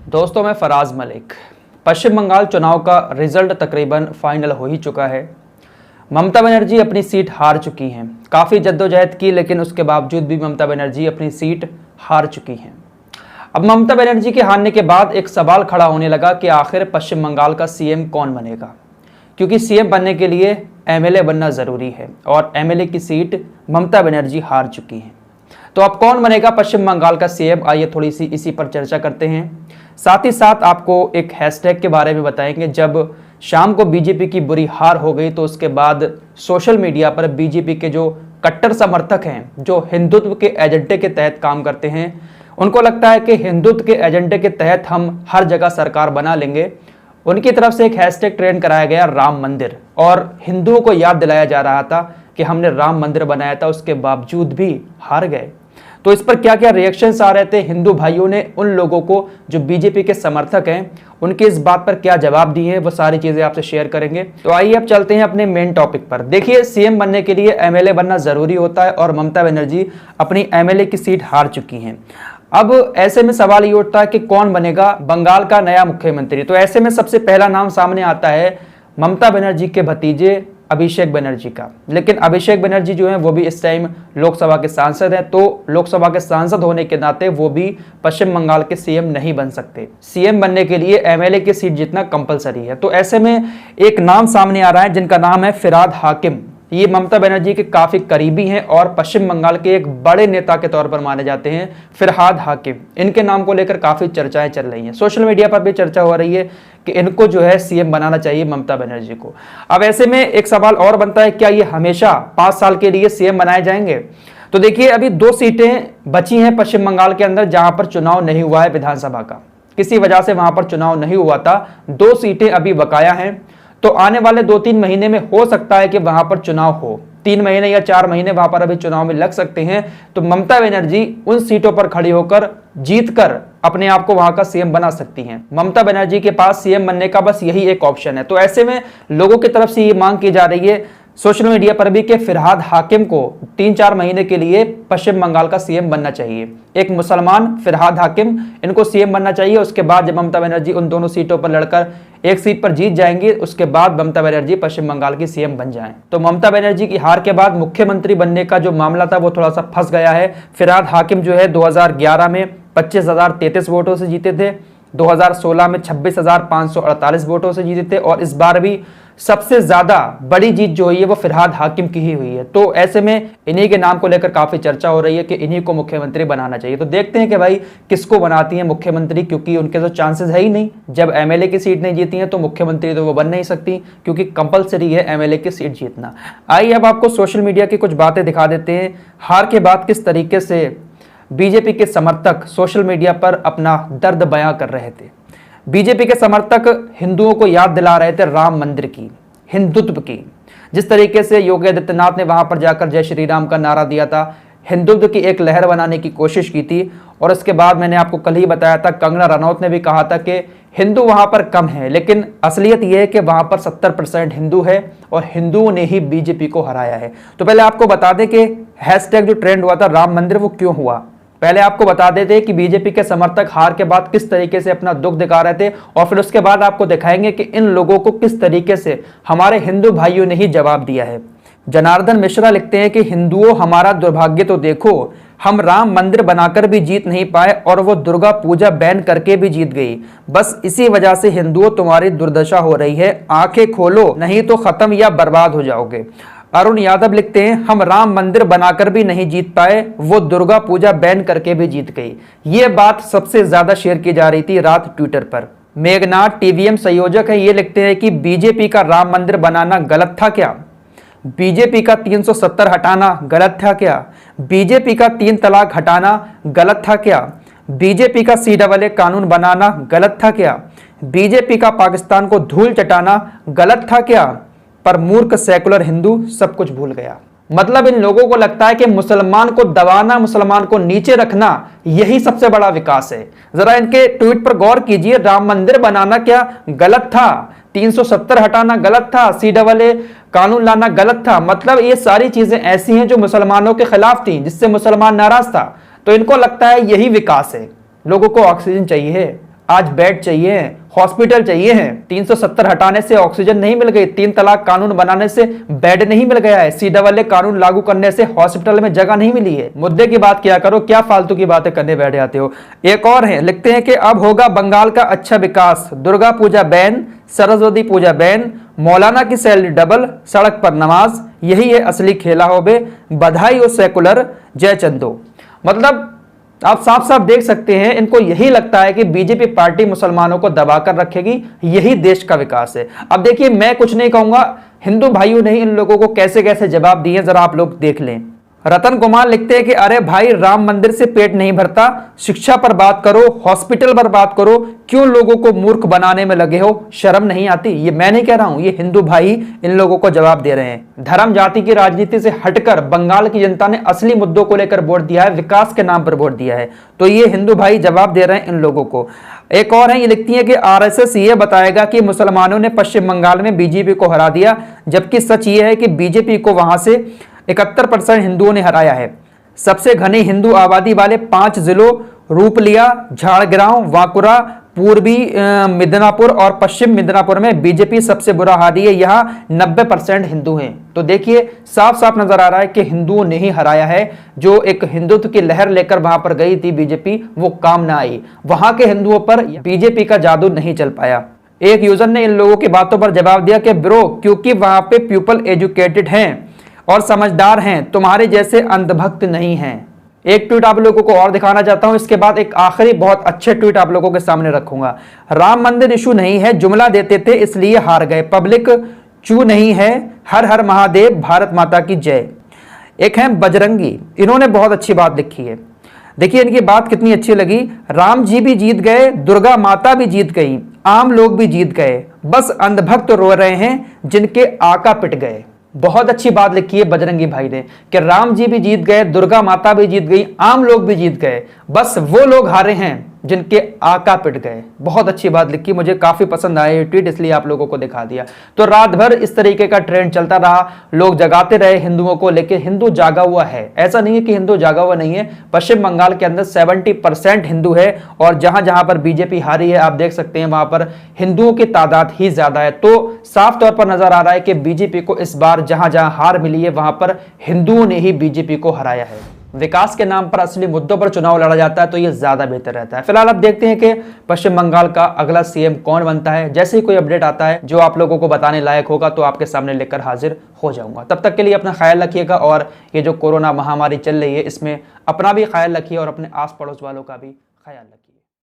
दोस्तों, मैं फराज मलिक। पश्चिम बंगाल चुनाव का रिजल्ट तकरीबन फाइनल हो ही चुका है। ममता बनर्जी अपनी सीट हार चुकी हैं। काफ़ी जद्दोजहद की, लेकिन उसके बावजूद भी ममता बनर्जी अपनी सीट हार चुकी हैं। अब ममता बनर्जी के हारने के बाद एक सवाल खड़ा होने लगा कि आखिर पश्चिम बंगाल का सीएम कौन बनेगा, क्योंकि सीएम बनने के लिए एमएलए बनना ज़रूरी है और एमएलए की सीट ममता बनर्जी हार चुकी हैं। तो अब कौन बनेगा पश्चिम बंगाल का सीएम, आइए थोड़ी सी इसी पर चर्चा करते हैं। साथ ही साथ आपको एक हैशटैग के बारे में बताएंगे। जब शाम को बीजेपी की बुरी हार हो गई तो उसके बाद सोशल मीडिया पर बीजेपी के जो कट्टर समर्थक हैं, जो हिंदुत्व के एजेंडे के तहत काम करते हैं, उनको लगता है कि हिंदुत्व के एजेंडे के तहत हम हर जगह सरकार बना लेंगे। उनकी तरफ से एक हैशटैग ट्रेंड कराया गया, राम मंदिर, और हिंदुओं को याद दिलाया जा रहा था कि हमने राम मंदिर बनाया था, उसके बावजूद भी हार गए। तो इस पर क्या क्या रिएक्शंस आ रहे थे, हिंदू भाइयों ने उन लोगों को जो बीजेपी के समर्थक हैं उनके इस बात पर क्या जवाब दिए हैं, वो सारी चीजें आपसे शेयर करेंगे। तो आइए अब चलते हैं अपने मेन टॉपिक पर। देखिए, सीएम बनने के लिए एमएलए बनना जरूरी होता है और ममता बनर्जी अपनी एमएलए की सीट हार चुकी हैं। अब ऐसे में सवाल ये उठता है कि कौन बनेगा बंगाल का नया मुख्यमंत्री। तो ऐसे में सबसे पहला नाम सामने आता है ममता बनर्जी के भतीजे अभिषेक बनर्जी का। लेकिन अभिषेक बनर्जी जो हैं वो भी इस टाइम लोकसभा के सांसद हैं, तो लोकसभा के सांसद होने के नाते वो भी पश्चिम बंगाल के सीएम नहीं बन सकते। सीएम बनने के लिए एमएलए की सीट जीतना कंपलसरी है। तो ऐसे में एक नाम सामने आ रहा है जिनका नाम है फिरहाद हाकिम। ये ममता बनर्जी के काफी करीबी हैं और पश्चिम बंगाल के एक बड़े नेता के तौर पर माने जाते हैं फिरहाद हाकिम। इनके नाम को लेकर काफी चर्चाएं चल रही हैं, सोशल मीडिया पर भी चर्चा हो रही है कि इनको जो है सीएम बनाना चाहिए ममता बनर्जी को। अब ऐसे में एक सवाल और बनता है, क्या ये हमेशा 5 साल के लिए सीएम बनाए जाएंगे? तो देखिए, अभी 2 सीटें बची हैं पश्चिम बंगाल के अंदर जहां पर चुनाव नहीं हुआ है विधानसभा का। किसी वजह से वहां पर चुनाव नहीं हुआ था। 2 सीटें अभी बकाया हैं। तो आने वाले 2-3 महीने में हो सकता है कि वहां पर चुनाव हो। 3 महीने या 4 महीने वहां पर अभी चुनाव में लग सकते हैं। तो ममता बनर्जी उन सीटों पर खड़ी होकर जीतकर अपने आप को वहां का सीएम बना सकती हैं। ममता बनर्जी के पास सीएम बनने का बस यही एक ऑप्शन है। तो ऐसे में लोगों की तरफ से ये मांग की जा रही है सोशल मीडिया पर भी कि फिरहाद हाकिम को 3-4 महीने के लिए पश्चिम बंगाल का सीएम बनना चाहिए। एक मुसलमान फिरहाद हाकिम, इनको सीएम बनना चाहिए। उसके बाद जब ममता बनर्जी उन दोनों सीटों पर लड़कर एक सीट पर जीत जाएंगी, उसके बाद ममता बनर्जी पश्चिम बंगाल की सीएम बन जाएं। तो ममता बनर्जी की हार के बाद मुख्यमंत्री बनने का जो मामला था वो थोड़ा सा फंस गया है। फिरहाद हाकिम जो है 2011 में 25,033 वोटों से जीते थे, 2016 में 26,548 वोटों से जीते थे और इस बार भी सबसे ज्यादा बड़ी जीत जो हुई है वो फिरहाद हाकिम की ही हुई है। तो ऐसे में इन्हीं के नाम को लेकर काफी चर्चा हो रही है कि इन्हीं को मुख्यमंत्री बनाना चाहिए। तो देखते हैं कि भाई किसको बनाती है मुख्यमंत्री, क्योंकि उनके तो चांसेस है ही नहीं। जब एमएलए की सीट नहीं जीती है तो मुख्यमंत्री तो वो बन नहीं सकती, क्योंकि कंपलसरी है एमएलए की सीट जीतना। आइए अब आपको सोशल मीडिया की कुछ बातें दिखा देते हैं। हार के बाद किस तरीके से बीजेपी के समर्थक सोशल मीडिया पर अपना दर्द बयां कर रहे थे। बीजेपी के समर्थक हिंदुओं को याद दिला रहे थे राम मंदिर की, हिंदुत्व की। जिस तरीके से योगी आदित्यनाथ ने वहां पर जाकर जय श्री राम का नारा दिया था, हिंदुत्व की एक लहर बनाने की कोशिश की थी। और उसके बाद मैंने आपको कल ही बताया था, कंगना रनौत ने भी कहा था कि हिंदू वहां पर कम है, लेकिन असलियत यह है कि वहां पर 70% हिंदू है और हिंदुओं ने ही बीजेपी को हराया है। तो पहले आपको बता दें कि हैशटैग जो ट्रेंड हुआ था राम मंदिर, वो क्यों हुआ। पहले आपको बता देते कि बीजेपी के समर्थक हार के बाद किस तरीके से अपना दुख दिखा रहे थे, और फिर उसके बाद आपको दिखाएंगे कि इन लोगों को किस तरीके से हमारे हिंदू भाइयों ने ही जवाब दिया है। जनार्दन मिश्रा लिखते हैं कि हिंदुओं हमारा दुर्भाग्य तो देखो, हम राम मंदिर बनाकर भी जीत नहीं पाए और वो दुर्गा पूजा बैन करके भी जीत गई। बस इसी वजह से हिंदुओं तुम्हारी दुर्दशा हो रही है, आंखें खोलो नहीं तो खत्म या बर्बाद हो जाओगे। अरुण यादव लिखते हैं, हम राम मंदिर बनाकर भी नहीं जीत पाए, वो दुर्गा पूजा बैन करके भी जीत गई। ये बात सबसे ज्यादा शेयर की जा रही थी रात ट्विटर पर। मेघनाथ टीवीएम संयोजक है, ये लिखते हैं कि बीजेपी का राम मंदिर बनाना गलत था क्या? बीजेपी का 370 हटाना गलत था क्या? बीजेपी का 3 तलाक हटाना गलत था क्या? बीजेपी का CAA कानून बनाना गलत था क्या? बीजेपी का पाकिस्तान को धूल चटाना गलत था क्या? पर मूर्ख सेकुलर हिंदू सब कुछ भूल गया। मतलब इन लोगों को लगता है कि मुसलमान को दबाना, मुसलमान को नीचे रखना, यही सबसे बड़ा विकास है। जरा इनके ट्वीट पर गौर कीजिए, राम मंदिर बनाना क्या गलत था? 370 हटाना गलत था, CAA कानून लाना गलत था। मतलब ये सारी चीजें ऐसी हैं जो मुसलमानों के खिलाफ थी, जिससे मुसलमान नाराज था। तो इनको लगता है यही विकास है। लोगों को ऑक्सीजन चाहिए, आज बेड चाहिए, हॉस्पिटल चाहिए हैं। 370 हटाने से ऑक्सीजन नहीं मिल गई, 3 तलाक कानून बनाने से बेड नहीं मिल गया है, CAA कानून लागू करने से हॉस्पिटल में जगह नहीं मिली है। मुद्दे की बात किया करो, क्या फालतू की बातें करने बैठ जाते हो। एक और है, लिखते हैं कि अब होगा बंगाल का अच्छा विकास, दुर्गा पूजा बैन, सरस्वती पूजा बैन, मौलाना की सैलरी डबल, सड़क पर नमाज, यही है असली खेला हो बे, बधाई हो सेकुलर, जय चंदो। मतलब आप साफ साफ देख सकते हैं, इनको यही लगता है कि बीजेपी पार्टी मुसलमानों को दबाकर रखेगी, यही देश का विकास है। अब देखिए, मैं कुछ नहीं कहूंगा, हिंदू भाइयों ने इन लोगों को कैसे कैसे जवाब दिए, जरा आप लोग देख लें। रतन कुमार लिखते हैं कि अरे भाई, राम मंदिर से पेट नहीं भरता, शिक्षा पर बात करो, हॉस्पिटल पर बात करो, क्यों लोगों को मूर्ख बनाने में लगे हो, शर्म नहीं आती। ये मैं नहीं कह रहा हूं, ये हिंदू भाई इन लोगों को जवाब दे रहे हैं। धर्म जाति की राजनीति से हटकर बंगाल की जनता ने असली मुद्दों को लेकर वोट दिया है, विकास के नाम पर वोट दिया है, तो ये हिंदू भाई जवाब दे रहे हैं इन लोगों को। एक और है, ये लिखती है कि RSS ये बताएगा कि मुसलमानों ने पश्चिम बंगाल में बीजेपी को हरा दिया, जबकि सच ये है कि बीजेपी को वहां से 71% हिंदुओं ने हराया है। सबसे घनी हिंदू आबादी वाले 5 जिलों रूपलिया, झाड़ग्राम, वाकुरा, पूर्वी मिदनापुर और पश्चिम मिदनापुर में बीजेपी सबसे बुरा हारी है, यहाँ 90% हिंदू हैं। तो देखिए, साफ साफ नजर आ रहा है कि हिंदुओं ने ही हराया है। जो एक हिंदुत्व की लहर लेकर वहां पर गई थी बीजेपी, वो काम ना आई, वहां के हिंदुओं पर बीजेपी का जादू नहीं चल पाया। एक यूजर ने इन लोगों की बातों पर जवाब दिया कि ब्रो, क्योंकि वहां पे पीपल एजुकेटेड हैं और समझदार हैं, तुम्हारे जैसे अंधभक्त नहीं हैं। एक ट्वीट आप लोगों को और दिखाना चाहता हूं, इसके बाद एक आखिरी बहुत अच्छे ट्वीट आप लोगों के सामने रखूंगा। राम मंदिर इशू नहीं है, जुमला देते थे इसलिए हार गए, पब्लिक चू नहीं है, हर हर महादेव, भारत माता की जय। एक है बजरंगी, इन्होंने बहुत अच्छी बात लिखी है। देखिए इनकी बात कितनी अच्छी लगी। राम जी भी जीत गए, दुर्गा माता भी जीत गई, आम लोग भी जीत गए, बस अंधभक्त रो रहे हैं जिनके आका पिट गए। बहुत अच्छी बात लिखी है बजरंगी भाई ने कि राम जी भी जीत गए, दुर्गा माता भी जीत गई, आम लोग भी जीत गए, बस वो लोग हारे हैं जिनके आका पिट गए। बहुत अच्छी बात लिखी, मुझे काफी पसंद आया ये ट्वीट, इसलिए आप लोगों को दिखा दिया। तो रात भर इस तरीके का ट्रेंड चलता रहा, लोग जगाते रहे हिंदुओं को, लेकिन हिंदू जागा हुआ है, ऐसा नहीं है कि हिंदू जागा हुआ नहीं है। पश्चिम बंगाल के अंदर 70% हिंदू है और जहां जहां पर बीजेपी हारी है, आप देख सकते हैं वहां पर हिंदुओं की तादाद ही ज्यादा है। तो साफ तौर पर नजर आ रहा है कि बीजेपी को इस बार जहां जहां हार मिली है, वहां पर हिंदुओं ने ही बीजेपी को हराया है। विकास के नाम पर असली मुद्दों पर चुनाव लड़ा जाता है तो ये ज्यादा बेहतर रहता है। फिलहाल अब देखते हैं कि पश्चिम बंगाल का अगला सीएम कौन बनता है। जैसे ही कोई अपडेट आता है जो आप लोगों को बताने लायक होगा तो आपके सामने लेकर हाजिर हो जाऊंगा। तब तक के लिए अपना ख्याल रखिएगा और ये जो कोरोना महामारी चल रही है इसमें अपना भी ख्याल रखिए और अपने आस पड़ोस वालों का भी ख्याल रखिए।